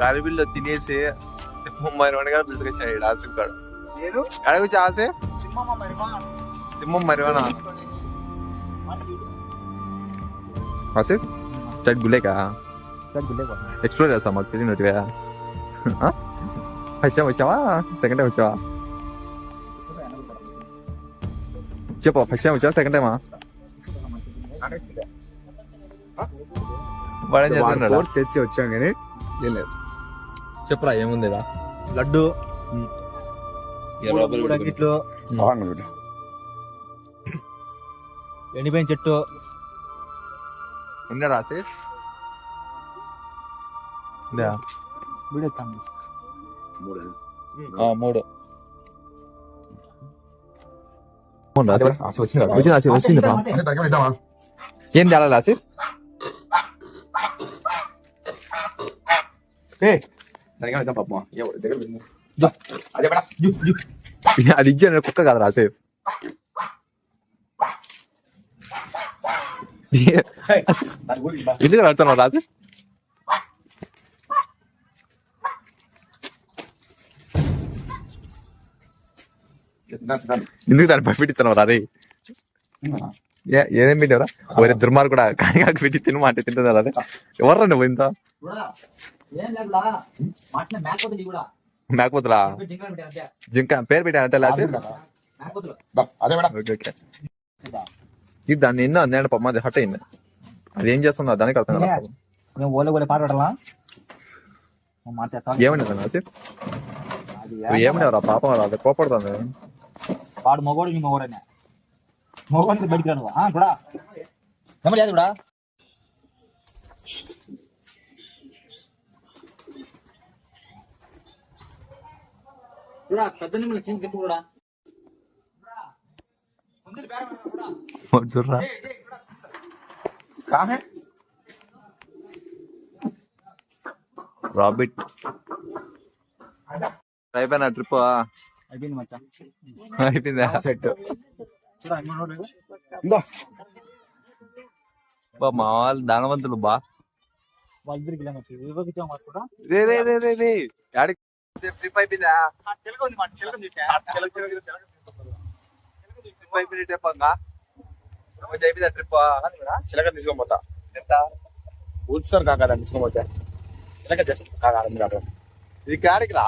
గాలిబిల్లో తినేసి మరి వాడిగా పిలుచుకొచ్చాడు ఆసిఫ్ గారు. నేను అడగచ్చు ఆసే సింహం మరివానా ఆసిఫ్ స్టార్ట్ గులేకా ఎక్స్ప్లోర్ చేస్తాం మాకు తెలియనట్టుగా. ఫస్ట్ టైం వచ్చావా సెకండ్ టైం వచ్చావా చెప్పు. ఫస్ట్ టైం వచ్చావా సెకండ్ టైమా? వాడేం చేస్తున్నాడు? చర్చి వచ్చాం కానీ ఏం లేదు. చెప్పురా ఏముంది లడ్డు ఇట్లు ఎండిపోయిన చెట్టు ఉన్నారా ఆసిఫ్? మూడు వచ్చింది. ఏం తేలా ఆసిఫ్? అది ఇచ్చాను కుక్క కదా ఆసిఫ్. ఎందుకు నడుతున్నావు ఆసిఫ్? ఎందుకు దాన్ని పెట్టిస్తున్నావు అదే? ఏదేం పెట్టావరా? ఒరే దుర్మార్గు కూడా కానీ కాక పెట్టి తినమా అంటే తింటున్నారు అదే. ఎవర్రా నువ్వు ఇంత మేకపోతులా? జింక పేరు పెట్టాను అంతే లాస్ట్. ఇది దాన్ని ఎన్నో అందేండి పాప అది హట్ అయింది. అది ఏం చేస్తుందో దానికి అర్థం కదా. ఏమండి ఆసిఫ్? ఏమన్నారా పాపం అది కోపడుతుంది. వాడు మగోడు నీ మగోడనే మగోడికి బయటికి రాను కూడా లేదు కూడా పెద్ద నిమ్మలు కూడా చూడరా రాబిట్ అయిపోయినా ట్రిప్ అయిపోయింది మచ్చా. అయిపోయిందా సెట్? మా వాళ్ళు దానవంతులు బా. ట్రిప్ అయిపోయిందా? అయిపోయిందా ట్రిప్? చిలక తీసుకోపోతా. ఎంత ఊడ్స్తారు కాక తీసుకోపోతే చిలక జస్ట్ కాక ఇది కాడికి రా.